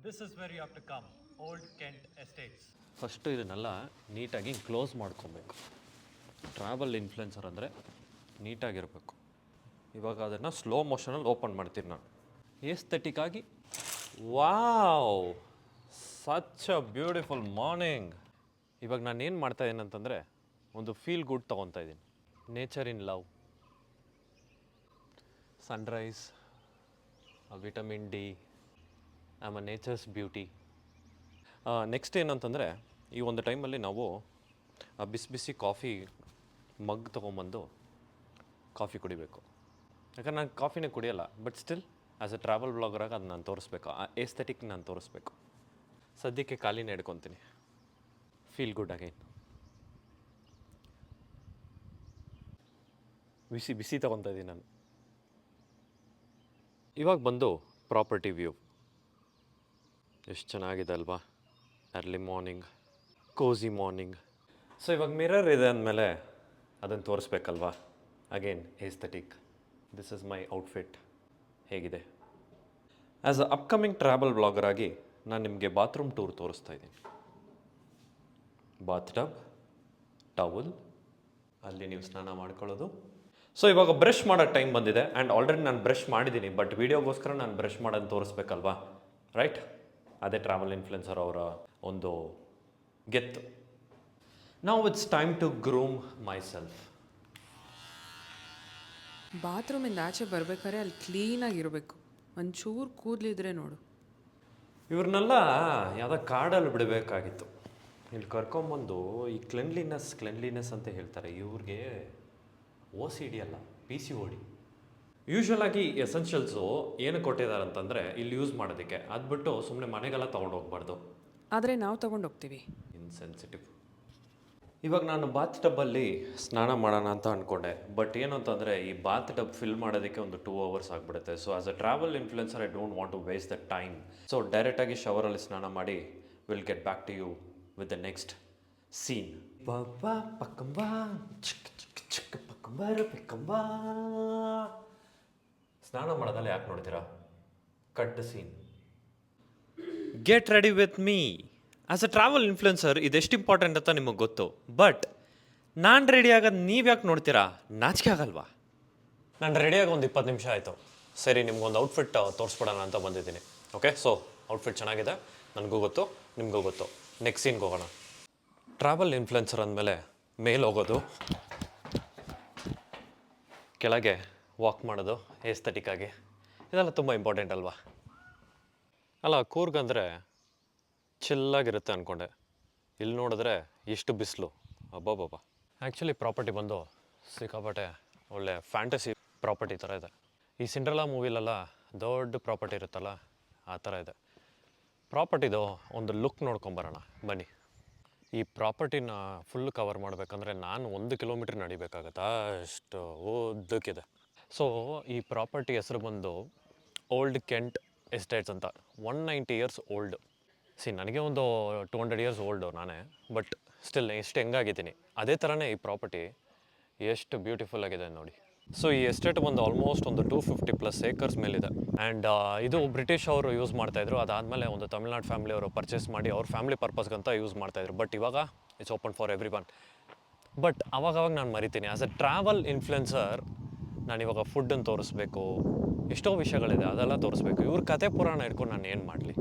This is where you have to come. Old Kent Estates. First ಇದನ್ನೆಲ್ಲ ನೀಟಾಗಿ close ಮಾಡ್ಕೊಬೇಕು. Travel influencer ಅಂದರೆ ನೀಟಾಗಿರಬೇಕು. ಇವಾಗ ಅದನ್ನು ಸ್ಲೋ ಮೋಷನಲ್ಲಿ ಓಪನ್ ಮಾಡ್ತೀನಿ ನಾನು ಏಸ್ಥೆಟಿಕ್ಕಾಗಿ. Wow, such a beautiful morning. ಇವಾಗ ನಾನು ಏನು ಮಾಡ್ತಾಯಿದ್ದೀನಿ ಅಂತಂದರೆ ಒಂದು ಫೀಲ್ ಗುಡ್ ತೊಗೊತಾ ಇದ್ದೀನಿ. Nature in love, Sunrise, vitamin D, am a nature's beauty. Next ಏನಂತಂದರೆ ಈ ಒಂದು ಟೈಮಲ್ಲಿ ನಾವು ಬಿಸಿ ಬಿಸಿ ಕಾಫಿ ಮಗ್ ತೊಗೊಂಬಂದು ಕಾಫಿ ಕುಡಿಬೇಕು. ಯಾಕಂದ್ರೆ ನಾನು ಕಾಫಿನೇ ಕುಡಿಯೋಲ್ಲ, but still as a travel ಬ್ಲಾಗರಾಗಿ ಅದು ನಾನು ತೋರಿಸ್ಬೇಕು, ಆ ಏಸ್ಥೆಟಿಕ್ ನಾನು ತೋರಿಸ್ಬೇಕು. ಸದ್ಯಕ್ಕೆ ಖಾಲಿನೇ ಹಿಡ್ಕೊತೀನಿ. Feel good again. ಬಿಸಿ ಬಿಸಿ ತೊಗೊತಾ ಇದ್ದೀನಿ ನಾನು. ಇವಾಗ ಬಂದು ಪ್ರಾಪರ್ಟಿ ವ್ಯೂ ಎಷ್ಟು ಚೆನ್ನಾಗಿದೆ ಅಲ್ವಾ? Early morning, cosy morning. So ಇವಾಗ ಮಿರರ್ ಇದೆ ಅಂದಮೇಲೆ ಅದನ್ನು ತೋರಿಸ್ಬೇಕಲ್ವಾ? Again aesthetic. This is my outfit. ಹೇಗಿದೆ? As a upcoming travel blogger ಆಗಿ ನಾನು ನಿಮಗೆ ಬಾತ್ರೂಮ್ ಟೂರ್ ತೋರಿಸ್ತಾ ಇದ್ದೀನಿ. ಬಾತ್ ಟಬ್, ಟವಲ್, ಅಲ್ಲಿ ನೀವು ಸ್ನಾನ ಮಾಡ್ಕೊಳ್ಳೋದು. ಸೊ ಇವಾಗ ಬ್ರಷ್ ಮಾಡೋ ಟೈಮ್ ಬಂದಿದೆ. ಆ್ಯಂಡ್ ಆಲ್ರೆಡಿ ನಾನು ಬ್ರಷ್ ಮಾಡಿದ್ದೀನಿ, ಬಟ್ ವೀಡಿಯೋಗೋಸ್ಕರ ನಾನು ಬ್ರಷ್ ಮಾಡೋದು ತೋರಿಸ್ಬೇಕಲ್ವಾ? ರೈಟ್? ಅದೇ ಟ್ರಾವೆಲ್ ಇನ್ಫ್ಲುಯೆನ್ಸರ್ ಅವರ ಒಂದು ಗೆತ್ತು. Now it's time to groom myself. ಬಾತ್ರೂಮಿಂದ ಆಚೆ ಬರ್ಬೇಕಾದ್ರೆ ಅಲ್ಲಿ ಕ್ಲೀನಾಗಿರಬೇಕು. ಒಂಚೂರು ಕೂದಲಿದ್ರೆ ನೋಡು. ಇವ್ರನ್ನೆಲ್ಲ ಯಾವುದೋ ಕಾಡಲ್ಲಿ ಬಿಡಬೇಕಾಗಿತ್ತು. ಇಲ್ಲಿ ಕರ್ಕೊಂಬಂದು ಈ ಕ್ಲೆನ್ಲಿನೆಸ್ ಅಂತ ಹೇಳ್ತಾರೆ. ಇವ್ರಿಗೆ OCD ಅಲ್ಲ, PCOD. ಯೂಶ್ವಲ್ ಆಗಿ ಎಸೆನ್ಷಿಯಲ್ಸು ಏನು ಕೊಟ್ಟಿದ್ದಾರೆ ಅಂತಂದರೆ ಇಲ್ಲಿ ಯೂಸ್ ಮಾಡೋದಕ್ಕೆ, ಅದು ಬಿಟ್ಟು ಸುಮ್ಮನೆ ಮನೆಗೆಲ್ಲ ತೊಗೊಂಡು ಹೋಗ್ಬಾರ್ದು. ಆದರೆ ನಾವು ತೊಗೊಂಡೋಗ್ತೀವಿ. ಇನ್ಸೆನ್ಸಿಟಿವ್. ಇವಾಗ ನಾನು ಬಾತ್ ಟಬ್ಬಲ್ಲಿ ಸ್ನಾನ ಮಾಡೋಣ ಅಂತ ಅಂದ್ಕೊಂಡೆ, ಬಟ್ ಏನು ಅಂತಂದರೆ ಈ ಬಾತ್ ಟಬ್ ಫಿಲ್ ಮಾಡೋದಕ್ಕೆ ಒಂದು 2 hours ಆಗಿಬಿಡುತ್ತೆ. So as a travel influencer I don't want to waste the time. So ಡೈರೆಕ್ಟಾಗಿ ಶವರಲ್ಲಿ ಸ್ನಾನ ಮಾಡಿ will get back to you with the next scene. ಬಾಬಾ ಪಕ್ಕಂಬಾ ಚಿಕ್ಕ ಚಿಕ್ಕ ಚಿಕ್ಕ ಪಕ್ಕಂಬಾರ ಪಕ್ಕಂಬಾ. ಸ್ನಾನ ಮಾಡೋದಲ್ಲ ಯಾಕೆ ನೋಡ್ತೀರಾ? Cut the scene. Get ready with me. As a travel influencer ಇದೆಷ್ಟು ಇಂಪಾರ್ಟೆಂಟ್ ಅಂತ ನಿಮಗೆ ಗೊತ್ತು, ಬಟ್ ನಾನು ರೆಡಿ ಆಗೋದು ನೀವು ಯಾಕೆ ನೋಡ್ತೀರಾ? ನಾಚಿಕೆ ಆಗಲ್ವಾ? ನಾನು ರೆಡಿಯಾಗಿ ಒಂದು 20 ನಿಮಿಷ ಆಯಿತು. ಸರಿ, ನಿಮ್ಗೊಂದು ಔಟ್ಫಿಟ್ ತೋರಿಸ್ಬಿಡೋಣ ಅಂತ ಬಂದಿದ್ದೀನಿ. ಓಕೆ, ಸೊ ಔಟ್ಫಿಟ್ ಚೆನ್ನಾಗಿದೆ, ನನಗೂ ಗೊತ್ತು, ನಿಮಗೂ ಗೊತ್ತು. ನೆಕ್ಸ್ಟ್ ಸೀನ್ಗೆ ಹೋಗೋಣ. ಟ್ರಾವೆಲ್ ಇನ್ಫ್ಲುಯೆನ್ಸರ್ ಅಂದಮೇಲೆ ಮೇಲೆ ಹೋಗೋದು, ಕೆಳಗೆ ವಾಕ್ ಮಾಡೋದು ಏಸ್ಥೆಟಿಕ್ಕಾಗಿ, ಇದೆಲ್ಲ ತುಂಬ ಇಂಪಾರ್ಟೆಂಟ್ ಅಲ್ವಾ? ಅಲ್ಲ, ಕೂರ್ಗಂದರೆ ಚಿಲ್ಲಾಗಿರುತ್ತೆ ಅಂದ್ಕೊಂಡೆ. ಇಲ್ಲಿ ನೋಡಿದ್ರೆ ಎಷ್ಟು ಬಿಸಿಲು, ಅಬ್ಬಬ್ಬಬ್ಬ. ಆ್ಯಕ್ಚುಲಿ ಪ್ರಾಪರ್ಟಿ ಬಂದು ಸಿಕ್ಕಾಪಟ್ಟೆ ಒಳ್ಳೆ ಫ್ಯಾಂಟಸಿ ಪ್ರಾಪರ್ಟಿ ಥರ ಇದೆ. ಈ ಸಿಂಡ್ರೆಲಾ ಮೂವಿಲೆಲ್ಲ ದೊಡ್ಡ ಪ್ರಾಪರ್ಟಿ ಇರುತ್ತಲ್ಲ, ಆ ಥರ ಇದೆ. ಪ್ರಾಪರ್ಟಿದು ಒಂದು ಲುಕ್ ನೋಡ್ಕೊಂಬರೋಣ ಬನ್ನಿ. ಈ ಪ್ರಾಪರ್ಟಿನ ಫುಲ್ ಕವರ್ ಮಾಡಬೇಕಂದ್ರೆ ನಾನು 1 ಕಿಲೋಮೀಟ್ರ್ ನಡಿಬೇಕಾಗತ್ತೆ, ಅಷ್ಟು ಉದ್ದಕ್ಕಿದೆ. ಸೊ ಈ ಪ್ರಾಪರ್ಟಿ ಹೆಸರು ಬಂದು ಓಲ್ಡ್ ಕೆಂಟ್ ಎಸ್ಟೇಟ್ಸ್ ಅಂತ. 190 years ಓಲ್ಡ್. ನನಗೆ ಒಂದು 200 years ಓಲ್ಡು ನಾನೇ, ಬಟ್ ಸ್ಟಿಲ್ ಎಷ್ಟು ಹೆಂಗಾಗಿದ್ದೀನಿ. ಅದೇ ಥರನೇ ಈ ಪ್ರಾಪರ್ಟಿ ಎಷ್ಟು ಬ್ಯೂಟಿಫುಲ್ ಆಗಿದೆ ನೋಡಿ. ಸೊ ಈ ಎಸ್ಟೇಟ್ ಬಂದು ಆಲ್ಮೋಸ್ಟ್ ಒಂದು 250+ acres ಮೇಲಿದೆ. ಆ್ಯಂಡ್ ಇದು ಬ್ರಿಟಿಷ್ ಅವರು ಯೂಸ್ ಮಾಡ್ತಾಯಿದ್ರು. ಅದಾದಮೇಲೆ ಒಂದು ತಮಿಳ್ನಾಡು ಫ್ಯಾಮಿಲಿ ಅವರು ಪರ್ಚೇಸ್ ಮಾಡಿ ಅವ್ರ ಫ್ಯಾಮಿಲಿ ಪರ್ಪಸ್ಗಂತ ಯೂಸ್ ಮಾಡ್ತಾಯಿದ್ರು. ಬಟ್ ಇವಾಗ it's open for every one. But ಅವಾಗವಾಗ ನಾನು ಮರಿತೀನಿ, ಆ್ಯಸ್ ಎ ಟ್ರಾವೆಲ್ ಇನ್ಫ್ಲುಯೆನ್ಸರ್ ನಾನಿವಾಗ ಫುಡ್ಡನ್ನು ತೋರಿಸ್ಬೇಕು, ಎಷ್ಟೋ ವಿಷಯಗಳಿದೆ ಅದೆಲ್ಲ ತೋರಿಸ್ಬೇಕು. ಇವ್ರ ಕತೆ ಪುರಾಣ ಇಟ್ಕೊಂಡು ನಾನು ಏನು ಮಾಡಲಿ?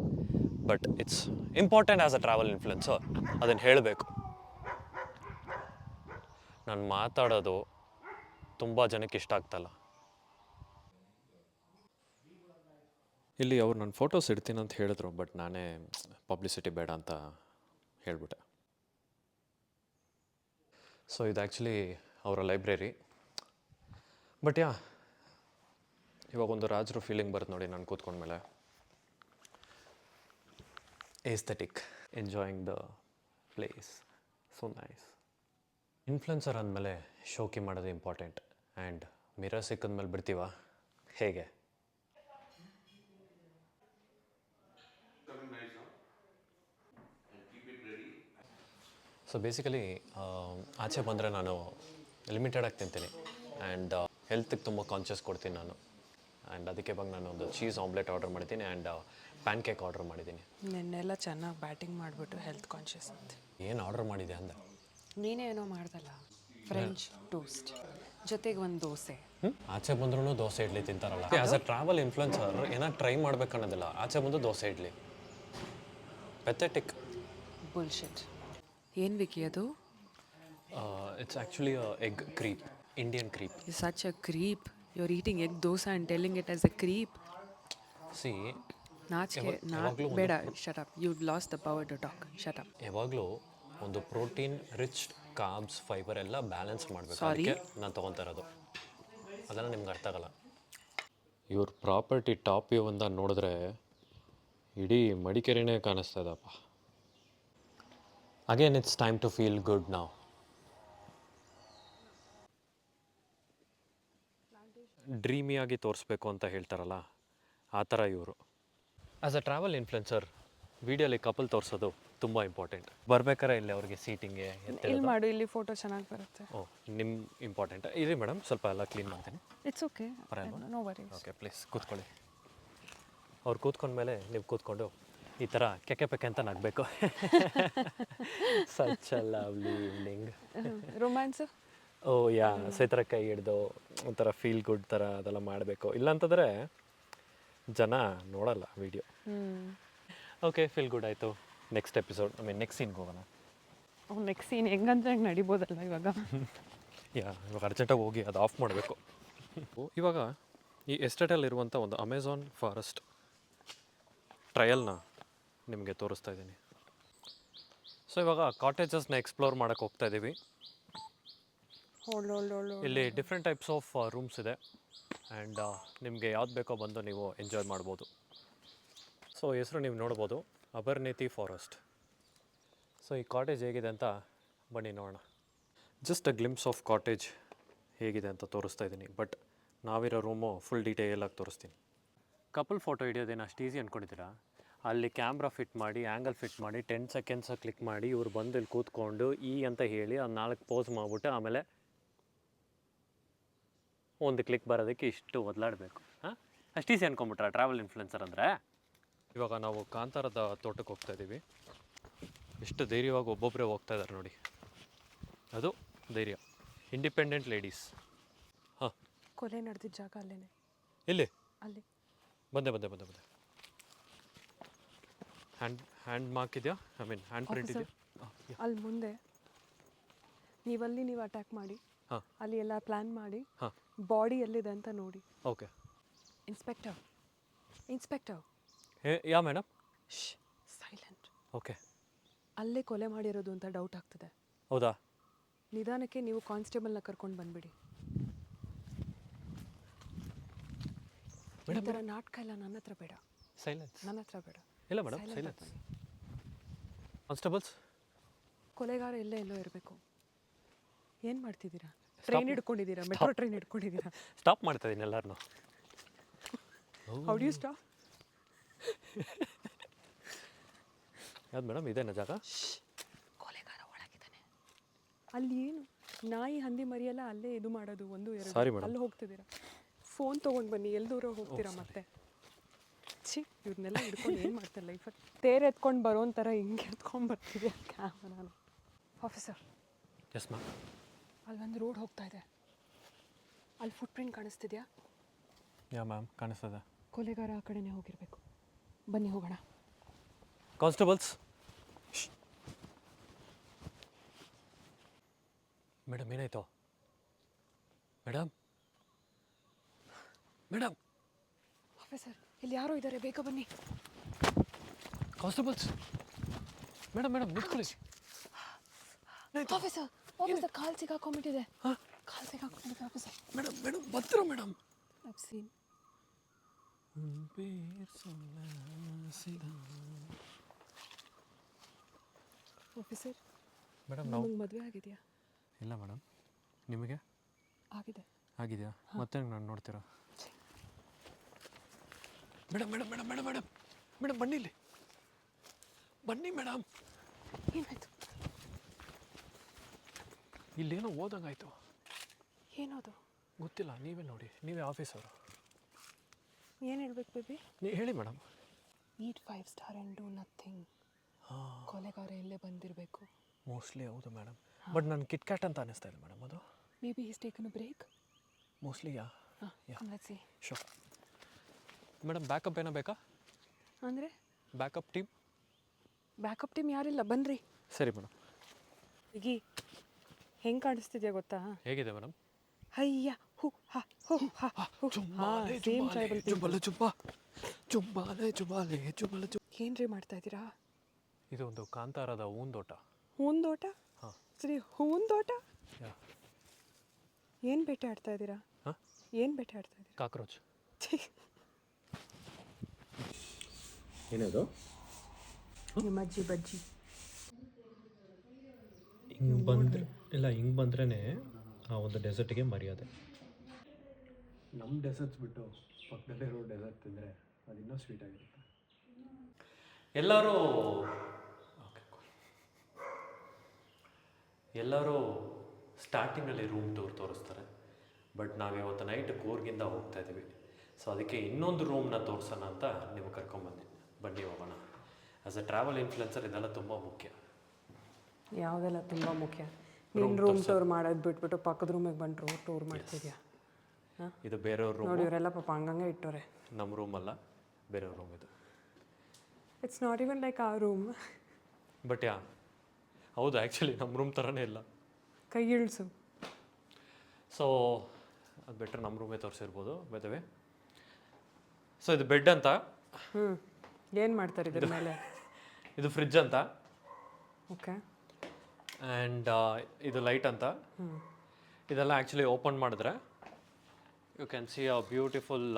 But it's important as a travel influencer, ಅದನ್ನು ಹೇಳಬೇಕು. ನಾನು ಮಾತಾಡೋದು ತುಂಬ ಜನಕ್ಕೆ ಇಷ್ಟ ಆಗ್ತಾಯಿಲ್ಲ. ಇಲ್ಲಿ ಅವ್ರು ನನ್ನ ಫೋಟೋಸ್ ಇಡ್ತೀನಿ ಅಂತ ಹೇಳಿದ್ರು, ಬಟ್ ನಾನೇ ಪಬ್ಲಿಸಿಟಿ ಬೇಡ ಅಂತ ಹೇಳಿಬಿಟ್ಟೆ. ಸೊ ಇದು ಆ್ಯಕ್ಚುಲಿ ಅವರ ಲೈಬ್ರರಿ. ಬಟ್ ಇವಾಗ ಒಂದು ರಾಜರು ಫೀಲಿಂಗ್ ಬರುತ್ತೆ ನೋಡಿ ನಾನು ಕೂತ್ಕೊಂಡ್ಮೇಲೆ. Aesthetic, enjoying the place, so nice. Influencer ಅಂದಮೇಲೆ ಶೋಕಿ ಮಾಡೋದು ಇಂಪಾರ್ಟೆಂಟ್. ಆ್ಯಂಡ್ ಮಿರರ್ ಸಿಕ್ಕಿದ್ಮೇಲೆ ಬಿಡ್ತೀವ ಹೇಗೆ? ಸೊ ಬೇಸಿಕಲಿ ಆಚೆ ಬಂದರೆ ನಾನು ಲಿಮಿಟೆಡಾಗಿ ತಿಂತೀನಿ. ಆ್ಯಂಡ್ ಹೆಲ್ತಿಗೆ ತುಂಬ ಕಾನ್ಷಿಯಸ್ ಕೊಡ್ತೀನಿ ನಾನು. ಆ್ಯಂಡ್ ಅದಕ್ಕೆ ಇವಾಗ ನಾನು ಒಂದು ಚೀಸ್ ಆಮ್ಲೆಟ್ ಆರ್ಡರ್ ಮಾಡ್ತೀನಿ. ಆ್ಯಂಡ್ ಪ್ಯಾನ್ ಕೇಕ್ ಆರ್ಡರ್ ಮಾಡಿದ್ದೀನಿ. ನಿನ್ನೆಲ್ಲ ಚೆನ್ನಾಗಿ ಬ್ಯಾಟಿಂಗ್ ಮಾಡಿಬಿಟ್ಟು ಹೆಲ್ತ್ ಕಾನ್ಷಿಯಸ್ ಅಂತ. ಏನು ಆರ್ಡರ್ ಮಾಡಿದೆ ಅಂದೆ? ನೀನೇ ಏನೋ ಮಾಡ್ದಲ್ಲ, ಫ್ರೆಂಚ್ ಟೋಸ್ಟ್ ಜೊತೆಗೆ ಒಂದು ದೋಸೆ. ಆಚೆ ಬಂದ್ರೂ ದೋಸೆ ಇಡ್ಲಿ ತಿಂತಾರಲ್ಲ. ಆ್ಯಸ್ ಅ ಟ್ರಾವೆಲ್ ಇನ್ಫ್ಲುಯೆನ್ಸರ್ ಏನಾರು ಟ್ರೈ ಮಾಡ್ಬೇಕನ್ನೋದಿಲ್ಲ, ಆಚೆ ಬಂದು ದೋಸೆ ಇಡ್ಲಿ. ಪೆಥೆಟಿಕ್. ಬುಲ್ಶಿಟ್. ಏನು ವಿಕಿ ಅದು? It's actually egg crepe, Indian crepe. You such a crepe. You are eating egg dosa and telling it as a crepe. ಸಿ ನಾಚಿಕೆ ಬೇಡ. Shut up. You lost the power to talk. Shut up. ಯಾವಾಗಲೂ ಒಂದು protein rich carbs fibre ಎಲ್ಲ ಬ್ಯಾಲೆನ್ಸ್ ಮಾಡಬೇಕು. Sorry? ಅದಕ್ಕೆ ನಾನು ತೊಗೊತಾ ಇರೋದು. ಅದೆಲ್ಲ ನಿಮ್ಗೆ ಅರ್ಥ ಆಗಲ್ಲ. ಇವ್ರ ಪ್ರಾಪರ್ಟಿ ಟಾಪ್ ವ್ಯೂ ಅಂತ ನೋಡಿದ್ರೆ ಇಡೀ ಮಡಿಕೇರಿನೇ ಕಾಣಿಸ್ತಾ ಇದಪ್ಪ. Again it's time to feel good ನಾವು. ಡ್ರೀಮಿಯಾಗಿ ತೋರಿಸ್ಬೇಕು ಅಂತ ಹೇಳ್ತಾರಲ್ಲ, ಆ ಥರ ಇವರು. ಆ್ಯಸ್ ಅ ಟ್ರಾವೆಲ್ ಇನ್ಫ್ಲುಯೆನ್ಸರ್ ವಿಡಿಯೋಲಿ ಕಪಲ್ ತೋರಿಸೋದು ತುಂಬ ಇಂಪಾರ್ಟೆಂಟ್. ಬರ್ಬೇಕಾರೆ ಇಲ್ಲಿ ಅವ್ರಿಗೆ ಸೀಟಿಂಗ್ಗೆ ಇಲ್ಲಿ ಮಾಡು, ಇಲ್ಲಿ ಫೋಟೋ ಚೆನ್ನಾಗಿ ಬರುತ್ತೆ. ಓ, ನಿಮ್ಮ ಇಂಪಾರ್ಟೆಂಟ್ ಇರಿ ಮೇಡಮ್, ಸ್ವಲ್ಪ ಎಲ್ಲ ಕ್ಲೀನ್ ಮಾಡ್ತೀನಿ. It's okay, no worry. Okay, please ಕೂತ್ಕೊಳ್ಳಿ. ಅವ್ರು ಕೂತ್ಕೊಂಡ್ಮೇಲೆ ನೀವು ಕೂತ್ಕೊಂಡು ಈ ಥರ ಕೆಕೆ ಪೆಕೆ ಅಂತ ನಗಬೇಕು. Such a lovely evening. Romance? Oh yeah, ಸೇತರ ಕೈ ಹಿಡ್ದು ಒಂಥರ ಫೀಲ್ ಗುಡ್ ಥರ ಅದೆಲ್ಲ ಮಾಡಬೇಕು. ಇಲ್ಲಾಂತಂದರೆ ಜನ ನೋಡಲ್ಲ ವಿಡಿಯೋ. ಓಕೆ, ಫೀಲ್ ಗುಡ್ ಆಯಿತು. ನೆಕ್ಸ್ಟ್ ಎಪಿಸೋಡ್, ನೆಕ್ಸ್ಟ್ ಸೀನ್ಗೆ ಹೋಗೋಣ. ನೆಕ್ಸ್ಟ್ ಸೀನ್ ಹೆಂಗಂದ್ರೆ ಹೆಂಗೆ ನಡಿಬೋದಲ್ಲ ಇವಾಗ. ಇವಾಗ ಅರ್ಜೆಂಟಾಗಿ ಹೋಗಿ ಅದು ಆಫ್ ಮಾಡಬೇಕು. ಇವಾಗ ಈ ಎಸ್ಟೇಟಲ್ಲಿರುವಂಥ ಒಂದು ಅಮೆಝಾನ್ ಫಾರೆಸ್ಟ್ ಟ್ರಯಲ್ನ ನಿಮಗೆ ತೋರಿಸ್ತಾ ಇದ್ದೀನಿ. ಸೊ ಇವಾಗ ಕಾಟೇಜಸ್ನ ಎಕ್ಸ್ಪ್ಲೋರ್ ಮಾಡೋಕ್ಕೆ ಹೋಗ್ತಾ ಇದ್ದೀವಿ. ಇಲ್ಲಿ ಡಿಫ್ರೆಂಟ್ ಟೈಪ್ಸ್ ಆಫ್ ರೂಮ್ಸ್ ಇದೆ ಆ್ಯಂಡ್ ನಿಮಗೆ ಯಾವ್ದು ಬೇಕೋ ಬಂದು ನೀವು ಎಂಜಾಯ್ ಮಾಡ್ಬೋದು. ಸೊ ಹೆಸರು ನೀವು ನೋಡ್ಬೋದು, ಅಬರ್ನೇತಿ ಫಾರೆಸ್ಟ್. ಸೊ ಈ ಕಾಟೇಜ್ ಹೇಗಿದೆ ಅಂತ ಬನ್ನಿ ನೋಡೋಣ. Just a glimpse of cottage ಹೇಗಿದೆ ಅಂತ ತೋರಿಸ್ತಾ ಇದ್ದೀನಿ, ಬಟ್ ನಾವಿರೋ ರೂಮು ಫುಲ್ ಡೀಟೇಲಾಗಿ ತೋರಿಸ್ತೀನಿ. ಕಪಲ್ ಫೋಟೋ ಹಿಡಿಯೋದೇನು ಅಷ್ಟು ಈಸಿ ಅಂದ್ಕೊಂಡಿದ್ದೀರಾ? ಅಲ್ಲಿ ಕ್ಯಾಮ್ರಾ ಫಿಟ್ ಮಾಡಿ, ಆ್ಯಂಗಲ್ ಫಿಟ್ ಮಾಡಿ, 10 ಸೆಕೆಂಡ್ಸ್ ಕ್ಲಿಕ್ ಮಾಡಿ, ಇವ್ರು ಬಂದು ಇಲ್ಲಿ ಕೂತ್ಕೊಂಡು ಅಂತ ಹೇಳಿ ಅದು 4 ಪೋಸ್ ಮಾಡಿಬಿಟ್ಟು ಆಮೇಲೆ ಒಂದು ಕ್ಲಿಕ್ ಬರೋದಕ್ಕೆ ಇಷ್ಟು ಒದಲಾಡಬೇಕು. ಹಾಂ, ಅಷ್ಟು ಈಸಿ ಅನ್ಕೊಂಬಿಟ್ರ ಟ್ರಾವೆಲ್ ಇನ್ಫ್ಲುಯೆನ್ಸರ್ ಅಂದರೆ? ಇವಾಗ ನಾವು ಕಾಂತಾರದ ತೋಟಕ್ಕೆ ಹೋಗ್ತಾ ಇದ್ದೀವಿ. ಎಷ್ಟು ಧೈರ್ಯವಾಗಿ ಒಬ್ಬೊಬ್ಬರೇ ಹೋಗ್ತಾ ಇದ್ದಾರೆ ನೋಡಿ, ಅದು ಧೈರ್ಯ. Independent ladies. ಹಾಂ, ಕೊಲೆ ನಡೆದಿದ್ದ ಜಾಗ ಅಲ್ಲೇನೆ. ಎಲ್ಲಿ? ಅಲ್ಲಿ ಬಂದೆ. ಹ್ಯಾಂಡ್ ಮಾರ್ಕ್ ಇದೆಯಾ? ಐ ಮೀನ್ ಹ್ಯಾಂಡ್ ಪ್ರಿಂಟ್ ಇದೆಯಾ? ಅಲ್ಲಿ ಮುಂದೆ ನೀವು ಅಟ್ಯಾಕ್ ಮಾಡಿ, ಹಾಂ, ಅಲ್ಲಿ ಎಲ್ಲ ಪ್ಲ್ಯಾನ್ ಮಾಡಿ, ಹಾಂ, ಬಾಡಿ ಎಲ್ಲಿದೆ ಅಂತ ನೋಡಿ. ಓಕೆ. ಇನ್ಸ್ಪೆಕ್ಟರ್ ಯಾ ಮೇಡಮ್? ಸೈಲೆಂಟ್. ಓಕೆ. ಅಲ್ಲೇ ಕೊಲೆ ಮಾಡಿರೋದು ಅಂತ ಡೌಟ್ ಆಗ್ತದೆ. ಹೌದಾ? ನಿಧಾನಕ್ಕೆ ನೀವು ಕಾನ್ಸ್ಟೇಬಲ್ನ ಕರ್ಕೊಂಡು ಬಂದ್ಬಿಡಿ. ಈ ಥರ ನಾಟಕ ಎಲ್ಲ ನನ್ನ ಹತ್ರ ಬೇಡ. ಸೈಲೆನ್ಸ್. ನನ್ನ ಹತ್ರ ಬೇಡ. ಇಲ್ಲ ಮೇಡಮ್, ಸೈಲೆನ್ಸ್. ಕಾನ್ಸ್ಟೇಬಲ್ಸ್, ಕೊಲೆಗಾರ ಎಲ್ಲೋ ಇರಬೇಕು. ಏನು ಮಾಡ್ತಿದ್ದೀರಾ? ಟ್ರೈನ್ ಹಿಡ್ಕೊಂಡಿದ್ದೀರಾ? ಮೆಟ್ರೋ ಟ್ರೈನ್ ಹಿಡ್ಕೊಂಡಿದ್ದೀರಾ? ಸ್ಟಾಪ್ ಮಾಡ್ತಾ ಇದ್ದೀನಿ ಎಲ್ಲರನ್ನೂ. How do you stop? ಯಾವ್ದು ಮೇಡಮ್? ಇದೇನಾ ಜಾಗ? ಕೊಲೆಗಾರ ಒಳಗಿದ್ದಾನೆ. ಅಲ್ಲಿ ಏನು ನಾಯಿ ಹಂದಿ ಮರಿಯೆಲ್ಲ ಅಲ್ಲೇ ಇದು ಮಾಡೋದು, 1 2. Sorry madam. ಅಲ್ಲಿ ಹೋಗ್ತಿದ್ದೀರಾ? ಫೋನ್ ತೊಗೊಂಡು ಬನ್ನಿ, ಎಲ್ಲಿ ದೂರ ಹೋಗ್ತೀರಾ ಮತ್ತೆ? ಇವ್ರನ್ನೆಲ್ಲ ಹಿಡ್ಕೊಂಡು ಏನು ಮಾಡ್ತಾರೆ ಲೈಫಲ್ಲಿ? ತೇರು ಎತ್ಕೊಂಡು ಬರೋ ಥರ ಹಿಂಗೆ ಎತ್ಕೊಂಡು ಬರ್ತಿದ್ಯಾ ಕ್ಯಾಮರಾನ? ಆಫೀಸರ್. Yes ma'am. ಅಲ್ಲಿ ಒಂದು ರೋಡ್ ಹೋಗ್ತಾ ಇದೆ, ಅಲ್ಲಿ ಫುಟ್ ಪ್ರಿಂಟ್ ಕಾಣಿಸ್ತಿದ್ಯಾ? ಯಾ ಮ್ಯಾಮ್, ಕಾಣಿಸ್ತದೆ. ಕೊಲೆಗಾರ ಆ ಕಡೆನೇ ಹೋಗಿರಬೇಕು. ಬನ್ನಿ ಹೋಗೋಣ. ಕಾನ್ಸ್ಟೇಬಲ್ಸ್. ಮೇಡಮ್, ಏನಾಯ್ತು ಮೇಡಮ್? ಆಫೀಸರ್, ಇಲ್ಲಿ ಯಾರೋ ಇದ್ದಾರೆ, ಬೇಗ ಬನ್ನಿ. ಕಾನ್ಸ್ಟೇಬಲ್ಸ್, ಮೇಡಮ್ ನಿಂತ್ಕೊಳ್ಳಿ. ಆಫೀಸರ್, ಕಾಲು ಸಿಗಾಕೊಂಡ್ಬಿಟ್ಟಿದೆ. ಕಾಲು ಸಿಗಾಕೊಂಡ್ಬಿಟ್ಟಿದೆ ಆಫೀಸರ್. ಮೇಡಮ್ ಬರ್ತೀರಾ ಮೇಡಮ್? ಸೀನ್. ಆಫೀಸರ್, ಮೇಡಮ್, ನಮಗೆ ಮದುವೆ ಆಗಿದೆಯಾ? ಇಲ್ಲ ಮೇಡಮ್. ನಿಮಗೆ ಆಗಿದೆಯಾ? ಮತ್ತೆ ನಾನು ನೋಡ್ತೀರಾ? ಮೇಡಮ್ ಬನ್ನಿ ಇಲ್ಲಿ. ಬನ್ನಿ ಮೇಡಮ್. ಏನಾಯ್ತು? ಇಲ್ಲೇನೋ ಓದಂಗಾಯ್ತು. ಏನದು ಗೊತ್ತಿಲ್ಲ, ನೀವೇ ನೋಡಿ, ನೀವೇ ಆಫೀಸರು. ಏನು ಹೇಳ್ಬೇಕು ಬೇಬಿ? ಹೇಳಿ madam. Eat 5 star and do nothing. ಕೊಲೆಗಾರ ಇಲ್ಲೇ ಬಂದಿರಬೇಕು. ಮೋಸ್ಟ್ಲಿ ಹೌದು ಮೇಡಮ್. ಬಟ್ ನಾನು ಕಿಟ್ ಕ್ಯಾಟ್ ಅಂತ ಅನ್ನಿಸ್ತಾ ಇದೆ ಮೇಡಮ್ ಅದು. Maybe is taken a break. Mostly let's see. Sure. Madam backup ಏನೋ ಬೇಕಾ? ಅಂದರೆ ಬ್ಯಾಕಪ್ ಟೀಮ್? ಬ್ಯಾಕಪ್ ಟೀಮ್ ಯಾರಿಲ್ಲ, ಬನ್ನಿರಿ. ಸರಿ ಮೇಡಮ್. ಈಗ ಹೆಂಗೆ ಕಾಣಿಸ್ತಿದ್ಯಾ ಗೊತ್ತಾ? ಹೇಗಿದೆ ಮೇಡಮ್? ಅಯ್ಯ ಹು ಹ ಹು ಹ ಹು. ಸೇಮ್ ಟ್ರೈಬಲ್ ಏನ್ರಿ ಮಾಡ್ತಾ ಇದ್ದೀರಾ? ಇದು ಒಂದು ಕಾಂತಾರದ ಹೂಂದೋಟ. ಹೂಂದೋಟ? ಹಾಂ. ಸರಿ, ಹೂಂದೋಟ ಯಾ. ಏನು ಬೇಟೆ ಆಡ್ತಾ ಇದ್ದೀರಾ? ಹಾಂ, ಏನು ಬೇಟೆ ಆಡ್ತಾ ಇದ್ದೀರಾ? ಕಾಕ್ರೋಚ್. ಏನಿದು? ನಿಮ್ಮ ಅಜ್ಜಿ ಬಜ್ಜಿ. ಹಿಂಗೆ ಬಂದರೆ ಇಲ್ಲ, ಹಿಂಗೆ ಬಂದ್ರೇ ಆ ಒಂದು ಡೆಸರ್ಟಿಗೆ ಮರ್ಯಾದೆ. ನಮ್ಮ ಡೆಸರ್ಟ್ಸ್ ಬಿಟ್ಟು ಪಕ್ಕದಲ್ಲಿರೋ ಡೆಸರ್ಟ್ ತಿಂದರೆ ಅದು ಇನ್ನೂ ಸ್ವೀಟ್ ಆಗಿರುತ್ತೆ. ಎಲ್ಲರೂ ಸ್ಟಾರ್ಟಿಂಗಲ್ಲಿ ರೂಮ್ ಟೂರ್ ತೋರಿಸ್ತಾರೆ. ಬಟ್ ನಾವಿವತ್ತು ನೈಟ್ ಕೂರ್ಗಿಂದ ಹೋಗ್ತಾ ಇದ್ದೀವಿ. ಸೊ ಅದಕ್ಕೆ ಇನ್ನೊಂದು ರೂಮ್ನ ತೋರಿಸೋಣ ಅಂತ ನೀವು ಕರ್ಕೊಂಬಂದಿ. ಬನ್ನಿ ಹೋಗೋಣ. ಆ್ಯಸ್ ಅ ಟ್ರಾವೆಲ್ ಇನ್ಫ್ಲುಯೆನ್ಸರ್ ಇದೆಲ್ಲ ತುಂಬ ಮುಖ್ಯ. ಯಾವುದೆಲ್ಲ ತುಂಬ ಮುಖ್ಯ? ನೀನು ರೂಮ್ ಟೂರ್ ಮಾಡೋದು ಬಿಟ್ಬಿಟ್ಟು ಪಕ್ಕದ ರೂಮಿಗೆ ಬಂದು ಟೂರ್ ಮಾಡ್ತಿದ್ಯಾ? ಇದು ಬೇರೆಯವ್ರ ರೂಮ್. ನೋಡಿ, ಇವರೆಲ್ಲ ಪಾಪ ಹಂಗಂಗೆ ಇಟ್ಟವ್ರೆ. ನಮ್ಮ ರೂಮ್ ಅಲ್ಲ, ಬೇರೆಯವ್ರ ರೂಮ್ ಇದು. ಇಟ್ಸ್ ನಾಟ್ ಇವನ್ ಲೈಕ್ ಆ ರೂಮ್. ಬಟ್ ಹೌದು, ಆ್ಯಕ್ಚುಲಿ ನಮ್ಮ ರೂಮ್ ಥರನೇ ಇಲ್ಲ. ಕೈ ಇಳಿಸು. ಸೊ ಅದು ಬೆಟ್ರ್ ನಮ್ಮ ರೂಮೇ ತೋರಿಸಿರ್ಬೋದು ಬೈದವೆ. ಸೊ ಇದು ಬೆಡ್ ಅಂತ. ಏನು ಮಾಡ್ತಾರೆ ಇದ್ರ ಮೇಲೆ? ಇದು ಫ್ರಿಡ್ಜ್ ಅಂತ. ಓಕೆ. ಆ್ಯಂಡ್ ಇದು ಲೈಟ್ ಅಂತ. ಇದೆಲ್ಲ ಆ್ಯಕ್ಚುಲಿ ಓಪನ್ ಮಾಡಿದ್ರೆ you can see a beautiful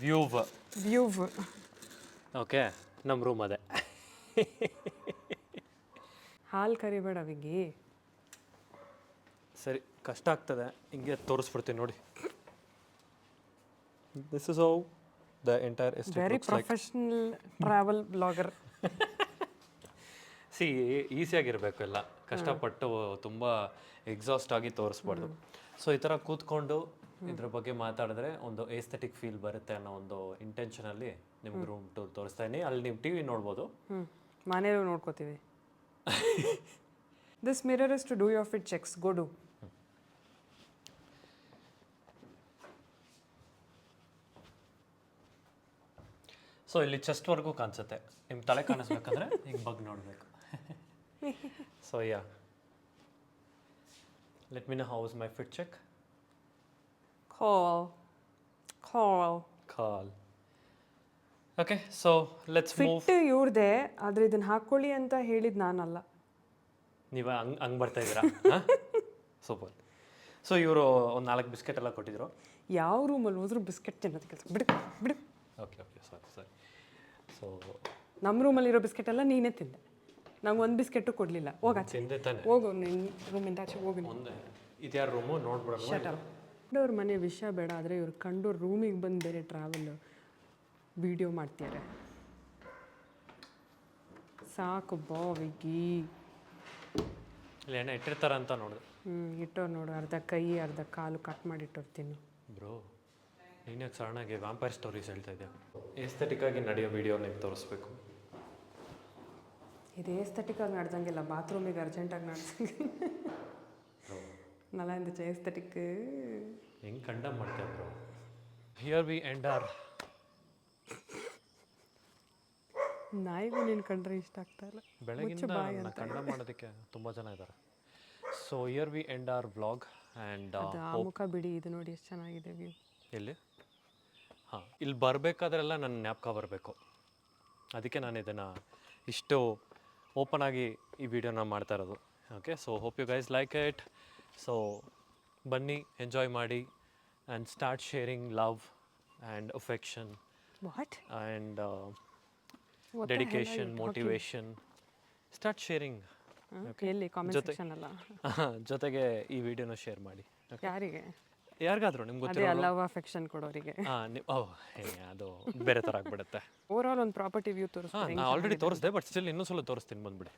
view. Okay, ನಮ್ಮ ರೂಮ್ ಅದೇ. ಹಾಲು ಕರಿಬೇಡ ವಿಗಿ. ಸರಿ, ಕಷ್ಟ ಆಗ್ತದೆ, ಹಿಂಗೆ ತೋರಿಸ್ಬಿಡ್ತೀನಿ ನೋಡಿ. This is how the entire estate very professional travel blogger. See, ಈಸಿಯಾಗಿರಬೇಕು ಎಲ್ಲ, ಕಷ್ಟಪಟ್ಟು ತುಂಬ ಎಕ್ಸಾಸ್ಟ್ ಆಗಿ ತೋರಿಸ್ಬಾರ್ದು. ಸೊ ಈ ಥರ ಕೂತ್ಕೊಂಡು ಇದ್ರ ಬಗ್ಗೆ ಮಾತಾಡಿದ್ರೆ ಒಂದು ಏಸ್ಥೆಟಿಕ್ ಫೀಲ್ ಬರುತ್ತೆ ಅನ್ನೋ ಒಂದು ಇಂಟೆನ್ಷನಲ್ಲಿ ನಿಮ್ಗೆ ರೂಮ್ ಟೂರ್ ತೋರಿಸ್ತಾ ಇದ್ದೀನಿ. ಅಲ್ಲಿ ನೀವು ಟಿ ವಿ ನೋಡ್ಬೋದು. ಮನೇಲೂ ನೋಡ್ಕೋತೀವಿ. This mirror is to do your fit checks. Go do. So ಇಲ್ಲಿ ಚೆಸ್ಟ್ವರೆಗೂ ಕಾಣಿಸುತ್ತೆ. ನಿಮ್ಮ ತಲೆ ಕಾಣಿಸ್ಬೇಕಂದ್ರೆ ಹಿಂಗೆ ಬಗ್ಗೆ ನೋಡಬೇಕು. So let me know how is my fit check. Call. Okay, so let's move. Fit ಇವ್ರದೆ, ಆದರೆ ಇದನ್ನ ಹಾಕ್ಕೊಳ್ಳಿ ಅಂತ ಹೇಳಿದ್ ನಾನಲ್ಲ. ನೀವು ಹಂಗೆ ಬರ್ತಾ ಇದ್ದೀರಾ? ಸೂಪರ್. ಸೊ ಇವರು ಒಂದು 4 ಬಿಸ್ಕೆಟ್ ಎಲ್ಲ ಕೊಟ್ಟಿದ್ರು. ಯಾವ ರೂಮಲ್ಲಿ ಹೋದ್ರು ಬಿಸ್ಕೆಟ್ ತಿನ್ನೋದು ಕೆಲಸ. ಬಿಡು. ಓಕೆ, ಸರಿ. ಸೊ ನಮ್ಮ ರೂಮಲ್ಲಿರೋ ಬಿಸ್ಕೆಟ್ ಎಲ್ಲ ನೀನೇ ತಿಂದೆ. ನಂಗೆ ಒಂದು ಬಿಸ್ಕೆಟು ಕೊಡಲಿಲ್ಲ. ಹೋಗಾಚೆ ತಿಂದೆ ತಾನೆ. ಹೋಗು, ನಿನ್ನ ರೂಮಿಂದ ಆಚೆ ಹೋಗಿ. ಒಂದೇ ಇದು ಯಾರು ರೂಮು ನೋಡ್ಬಿಡೋಣ. ಅವ್ರ ಮನೆ ವಿಷಯ ಬೇಡ, ಆದರೆ ಇವ್ರು ಕಂಡು ರೂಮಿಗೆ ಬಂದು ಬೇರೆ ಟ್ರಾವೆಲ್ ವಿಡಿಯೋ ಮಾಡ್ತಿದ್ದಾರೆ. ಸಾಕು ಬಾವಿಗಿ. ಇಲ್ಲಿ ಎಣ್ಣೆ ಇಟ್ಟಿರ್ತಾರ ಅಂತ ನೋಡಿದೆ. ಇಟ್ಟವ್ರು ನೋಡು, ಅರ್ಧ ಕೈ ಅರ್ಧ ಕಾಲು ಕಟ್ ಮಾಡಿ ಇಟ್ಟವ್ರು ತಿನ್ನು. ಬ್ರೋ, ನೀನ್ಯಾಕೆ ಸಡನ್ನಾಗಿ ವ್ಯಾಂಪೈರ್ ಸ್ಟೋರೀಸ್ ಹೇಳ್ತಾ ಇದೆಯಾ? ಏಸ್ಥೆಟಿಕ್ ಆಗಿ ನಡೆಯೋ ವಿಡಿಯೋ ನೀವು ತೋರಿಸ್ಬೇಕು. ಇದು ಏಸ್ಥೆಟಿಕ್ಕಾಗಿ ನಡೆದಂಗಿಲ್ಲ, ಬಾತ್ರೂಮಿಗೆ ಅರ್ಜೆಂಟಾಗಿ ನಡೆಸಂಗೆ. ನಲ್ಲ ಇಂದ ಏಸ್ಥೆಟಿಕ್ ಹೆಂಗೆ ಕಂಡಮ್ ಮಾಡ್ತೇವೆ bro. Here we end are. ನಾಯಿಗೂ ನೀನು ಕಂಡ್ರೆ ಇಷ್ಟ ಆಗ್ತಾ ಇಲ್ಲ. ಬೆಳಗಿಂದ ಕಂಡಮ್ ಮಾಡೋದಕ್ಕೆ ತುಂಬ ಜನ ಇದ್ದಾರೆ. So here we end our vlog. And ಆ ಮುಖ ಬಿಡಿ, ಇದು ನೋಡಿ ಎಷ್ಟು ಚೆನ್ನಾಗಿದೆ ವ್ಯೂ. ಎಲ್ಲಿ? ಇಲ್ಲಿ ಬರಬೇಕಾದ್ರೆಲ್ಲ ನನ್ನ ಜ್ಞಾಪಕ ಬರಬೇಕು. ಅದಕ್ಕೆ ನಾನು ಇದನ್ನು ಇಷ್ಟು ಓಪನ್ ಆಗಿ ಈ ವಿಡಿಯೋನ ಮಾಡ್ತಾ ಇರೋದು. Okay, so hope you guys like it. So ಬನ್ನಿ, ಎಂಜಾಯ್ ಮಾಡಿ and start sharing love and affection and dedication, motivation. Start sharing. ಎಲ್ಲಿ ಕಾಮೆಂಟ್ ಸೆಕ್ಷನ್ ಅಲ್ಲ, ಜೊತೆಗೆ ಈ ವಿಡಿಯೋನ ಶೇರ್ ಮಾಡಿ. ಯಾರಿಗೆ? ಯಾರಿಗಾದ್ರೂ ನಿಮ್ಗೆ ಅದೇ ಲವ್ ಅಫೆಕ್ಷನ್ ಕೊಡೋರಿಗೆ. ಅದು ಬೇರೆ ಥರ ಆಗ್ಬಿಡುತ್ತೆ. ಓವರ್ ಆಲ್ ಒಂದು ಪ್ರಾಪರ್ಟಿ ವ್ಯೂ ತೋರಿಸ್ತೀನಿ. ಆಲ್ರೆಡಿ ತೋರಿಸಿದೆ, ಬಟ್ ಸ್ಟಿಲ್ ಇನ್ನೂ ಸಲ ತೋರಿಸ್ತೀನಿ, ಬಂದ್ಬಿಡಿ.